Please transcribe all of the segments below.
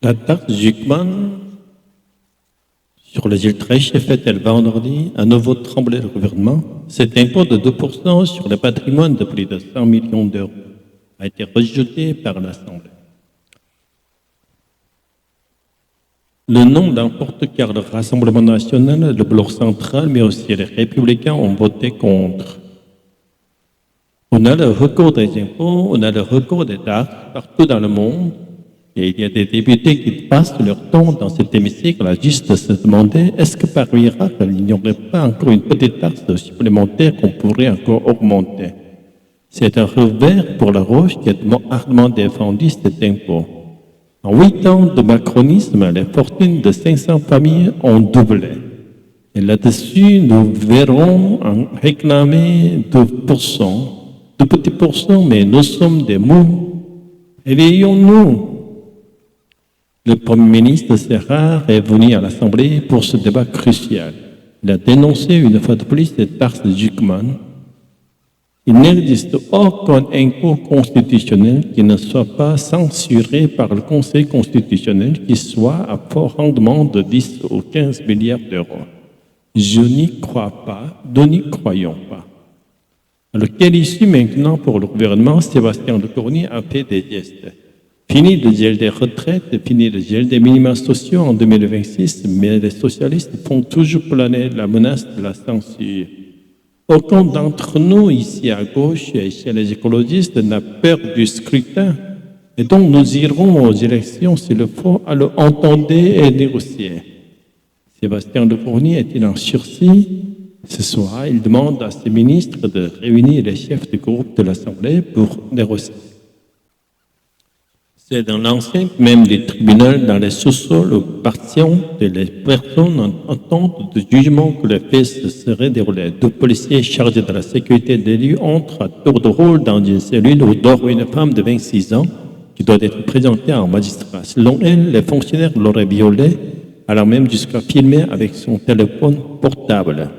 La taxe Zuckman sur les îles est faite le vendredi, un nouveau tremblé le gouvernement. Cet impôt de 2% sur le patrimoine de plus de 100 millions d'euros a été rejeté par l'Assemblée. Le nom l'emporte car le Rassemblement national, le Bloc central, mais aussi les Républicains ont voté contre. On a le recours des impôts, on a le recours des taxes partout dans le monde. Et il y a des députés qui passent leur temps dans cet hémicycle à juste se demander est-ce que par miracle, il n'y aurait pas encore une petite taxe supplémentaire qu'on pourrait encore augmenter. C'est un revers pour la Roche qui a ardemment défendu cet impôt. En 8 ans de macronisme, les fortunes de 500 familles ont doublé. Et là-dessus, nous verrons en réclamer 2%, 2 petits pourcents, mais nous sommes des mous. Éveillons-nous. Le Premier ministre Serra est venu à l'Assemblée pour ce débat crucial. Il a dénoncé une fois de plus cette taxe Zuckman. Il n'existe aucun impôt constitutionnel qui ne soit pas censuré par le Conseil constitutionnel qui soit à fort rendement de 10 ou 15 milliards d'euros. Je n'y crois pas, nous n'y croyons pas. Alors, quelle issue maintenant pour le gouvernement? Sébastien Lecornu a fait des gestes. Fini le gel des retraites, fini le gel des minima sociaux en 2026, mais les socialistes font toujours planer la menace de la censure. Aucun d'entre nous, ici à gauche et chez les écologistes, n'a peur du scrutin. Et donc nous irons aux élections s'il le faut, alors entendez et négocier. Sébastien Lecornu est-il en sursis? Ce soir, il demande à ses ministres de réunir les chefs du groupe de l'Assemblée pour négocier. C'est dans l'enceinte même du tribunal, dans les sous-sols, aux partions de les personnes en attente de jugement que les faits se seraient déroulés. 2 policiers chargés de la sécurité d'élus entrent à tour de rôle dans une cellule où dort une femme de 26 ans qui doit être présentée en magistrat. Selon elle, les fonctionnaires l'auraient violée, allant même jusqu'à filmer avec son téléphone portable.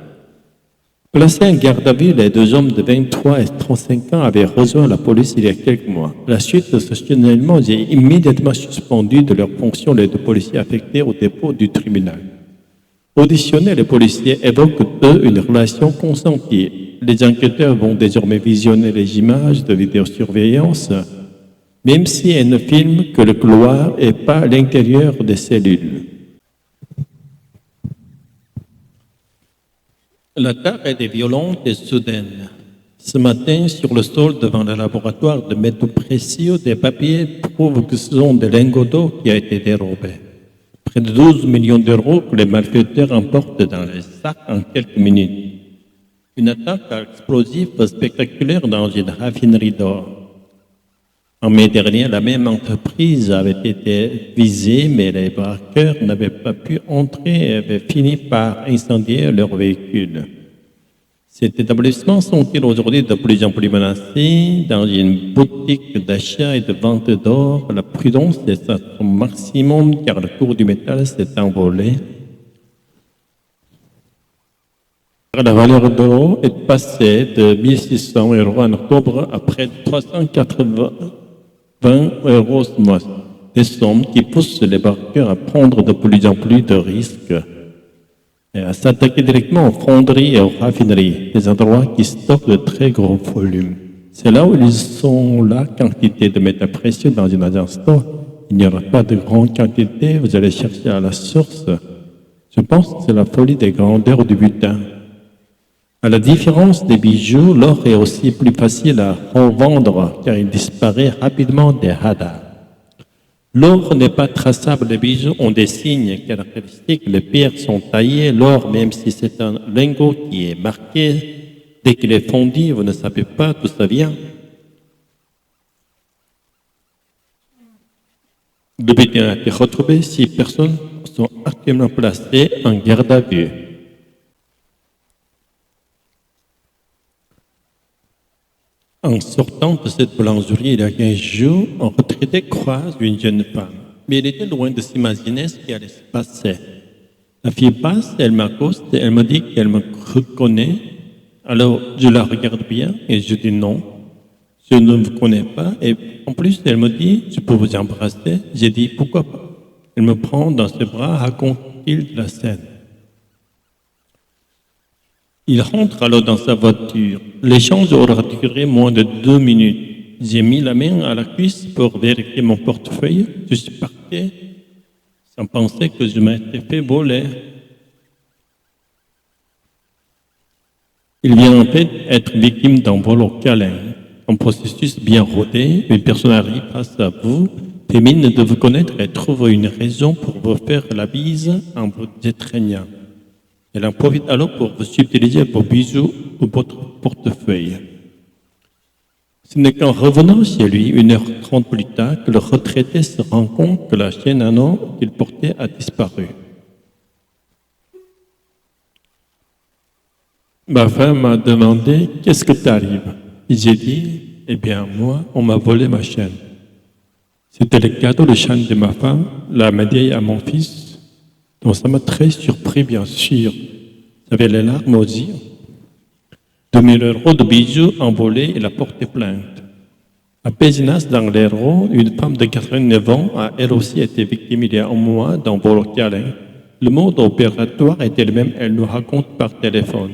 Placés en garde à vue, les 2 hommes de 23 et 35 ans avaient rejoint la police il y a quelques mois. La suite de ce signalement, j'ai immédiatement suspendu de leurs fonctions les 2 policiers affectés au dépôt du tribunal. Auditionnés, les policiers évoquent eux une relation consentie. Les enquêteurs vont désormais visionner les images de vidéosurveillance, même si elles ne filment que le couloir et pas l'intérieur des cellules. L'attaque était violente et soudaine. Ce matin, sur le sol devant le laboratoire de métaux précieux, des papiers prouvent que ce sont des lingots d'or qui ont été dérobés. Près de 12 millions d'euros que les malfaiteurs emportent dans les sacs en quelques minutes. Une attaque à explosif spectaculaire dans une raffinerie d'or. En mai dernier, la même entreprise avait été visée, mais les braqueurs n'avaient pas pu entrer et avaient fini par incendier leur véhicule. Ces établissements sont-ils aujourd'hui de plus en plus menacés? Dans une boutique d'achat et de vente d'or, la prudence est à son maximum car le cours du métal s'est envolé. La valeur de l'eau est passée de 1 600 € en octobre à près de 380 € ce mois. Des sommes qui poussent les braqueurs à prendre de plus en plus de risques et à s'attaquer directement aux fonderies et aux raffineries, des endroits qui stockent de très gros volumes. C'est là où ils ont la quantité de métal précieux dans une agence d'or. Il n'y aura pas de grande quantité, vous allez chercher à la source. Je pense que c'est la folie des grandeurs du butin. À la différence des bijoux, l'or est aussi plus facile à revendre car il disparaît rapidement des radars. L'or n'est pas traçable, les bijoux ont des signes caractéristiques, les pierres sont taillées, l'or, même si c'est un lingot qui est marqué, dès qu'il est fondu, vous ne savez pas d'où ça vient. Le butin a été retrouvé, 6 personnes sont actuellement placées en garde à vue. En sortant de cette boulangerie il y a 15 jours, un retraité croise une jeune femme. Mais il était loin de s'imaginer ce qui allait se passer. La fille passe, elle m'accoste, elle me dit qu'elle me reconnaît. Alors je la regarde bien et je dis non, je ne vous connais pas. Et en plus, elle me dit, je peux vous embrasser. J'ai dit, pourquoi pas? Il me prend dans ses bras, raconte-t-il la scène. Il rentre alors dans sa voiture. L'échange aura duré moins de 2 minutes. J'ai mis la main à la cuisse pour vérifier mon portefeuille. Je suis parti sans penser que je m'étais fait voler. Il vient en fait être victime d'un vol au câlin. Un processus bien rodé, une personne arrive face à vous, fémine de vous connaître et trouve une raison pour vous faire la bise en vous étreignant. Elle en profite alors pour vous subtiliser vos bijoux ou votre portefeuille. Ce n'est qu'en revenant chez lui, 1h30 plus tard, que le retraité se rend compte que la chaîne à or qu'il portait a disparu. Ma femme m'a demandé « Qu'est-ce que t'arrive ?» J'ai dit « Eh bien, moi, on m'a volé ma chaîne. » C'était le cadeau de chaîne de ma femme, la médaille à mon fils. Donc ça m'a très surpris, bien sûr. J'avais les larmes aux yeux. 2000 € de bijoux envolés, il a porté plainte. À Pézinas, dans l'Hérault, une femme de 89 ans a elle aussi été victime il y a un mois d'un vol au câlin. Le mode opératoire était le même, elle nous raconte par téléphone.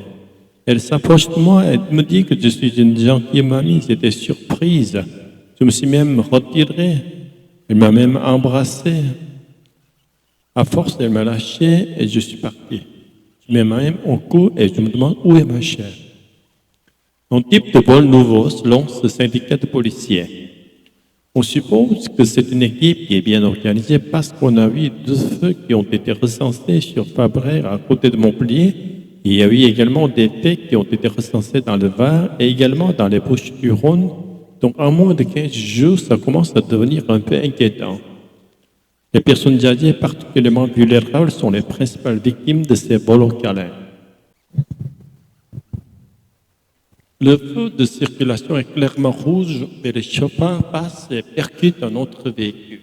Elle s'approche de moi et me dit que je suis une gentille mamie. J'étais surprise. Je me suis même retiré. Elle m'a même embrassé. À force, elle m'a lâché et je suis parti. Je mets ma main au cou et je me demande où est ma chair. Un type de vol nouveau selon ce syndicat de policiers. On suppose que c'est une équipe qui est bien organisée parce qu'on a vu 2 feux qui ont été recensés sur Fabrère à côté de Montpellier. Il y a eu également des faits qui ont été recensés dans le Var et également dans les Bouches-du-Rhône. Donc en moins de 15 jours, ça commence à devenir un peu inquiétant. Les personnes âgées particulièrement vulnérables sont les principales victimes de ces vols au câlin. Le feu de circulation est clairement rouge, mais le chauffeur passe et percute un autre véhicule.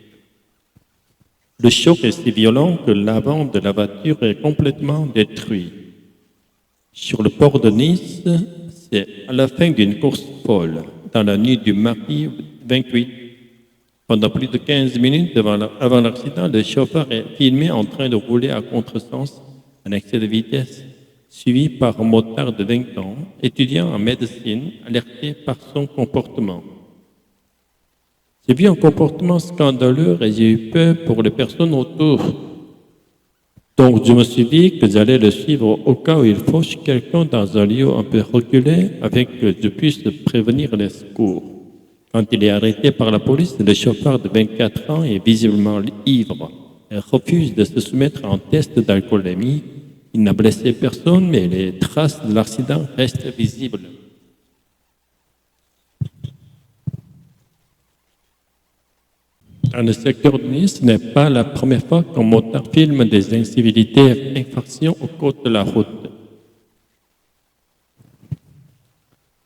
Le choc est si violent que l'avant de la voiture est complètement détruit. Sur le port de Nice, c'est à la fin d'une course folle, dans la nuit du mardi 28. Pendant plus de 15 minutes avant l'accident, le chauffeur est filmé en train de rouler à contresens, en excès de vitesse, suivi par un motard de 20 ans, étudiant en médecine, alerté par son comportement. J'ai vu un comportement scandaleux et j'ai eu peur pour les personnes autour. Donc je me suis dit que j'allais le suivre au cas où il fauche quelqu'un dans un lieu un peu reculé afin que je puisse prévenir les secours. Quand il est arrêté par la police, le chauffeur de 24 ans est visiblement ivre et refuse de se soumettre à un test d'alcoolémie. Il n'a blessé personne, mais les traces de l'accident restent visibles. Dans le secteur de Nice, ce n'est pas la première fois qu'un motard filme des incivilités et infractions au cours de la route.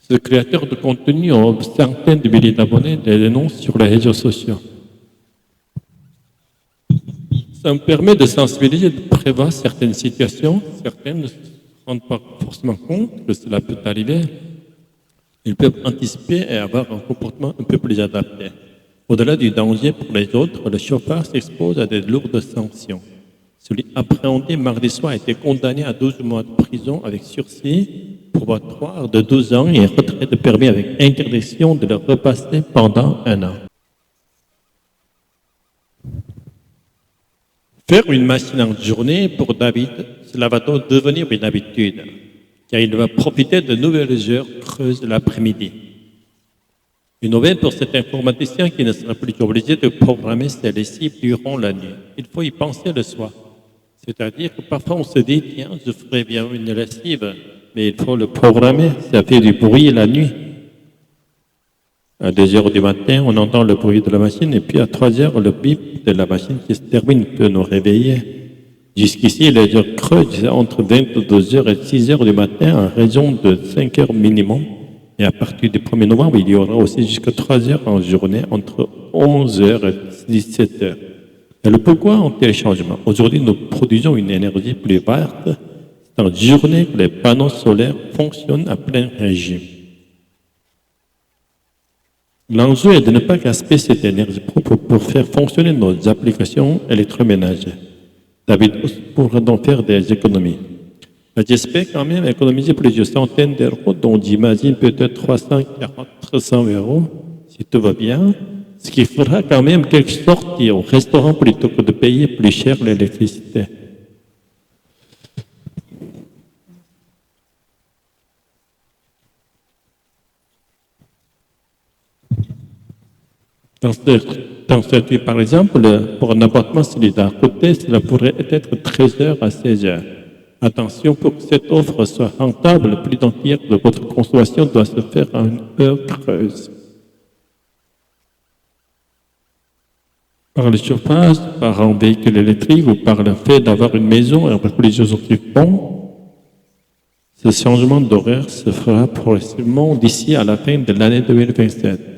Ce créateur de contenu a centaines de milliers d'abonnés et les dénonce sur les réseaux sociaux. Ça me permet de sensibiliser, de prévoir certaines situations. Certaines ne se rendent pas forcément compte que cela peut arriver. Ils peuvent anticiper et avoir un comportement un peu plus adapté. Au-delà du danger pour les autres, le chauffeur s'expose à de lourdes sanctions. Celui appréhendé mardi soir a été condamné à 12 mois de prison avec sursis, probatoire de 12 ans et retrait de permis avec interdiction de le repasser pendant 1 an. Faire une machine en journée pour David, cela va donc devenir une habitude, car il va profiter de nouvelles heures creuses l'après-midi. Une nouvelle pour cet informaticien qui ne sera plus obligé de programmer ses lessives durant la nuit. Il faut y penser le soir. C'est-à-dire que parfois on se dit, tiens, je ferais bien une lessive, mais il faut le programmer, ça fait du bruit la nuit. À 2 heures du matin, on entend le bruit de la machine, et puis à 3 heures, le bip de la machine qui se termine peut nous réveiller. Jusqu'ici, les heures creuses, entre 22 heures et 6 heures du matin, en raison de 5 heures minimum. Et à partir du 1er novembre, il y aura aussi jusqu'à 3 heures en journée, entre 11 heures et 17 heures. Et le pourquoi en téléchargement? Aujourd'hui, nous produisons une énergie plus verte. C'est en journée que les panneaux solaires fonctionnent à plein régime. L'enjeu est de ne pas gaspiller cette énergie propre pour faire fonctionner nos applications électroménagères. David pourra donc faire des économies. J'espère quand même économiser plusieurs centaines d'euros, dont j'imagine peut-être 340, 300 euros, si tout va bien, ce qui fera quand même quelque sortie au restaurant plutôt que de payer plus cher l'électricité. Dans cette vie, par exemple, pour un appartement solidaire à côté, cela pourrait être 13 heures à 16 heures. Attention, pour que cette offre soit rentable, le prix d'entière de votre consommation doit se faire à une heure creuse. Par le chauffage, par un véhicule électrique ou par le fait d'avoir une maison avec plusieurs occupants, ce changement d'horaire se fera progressivement d'ici à la fin de l'année 2027.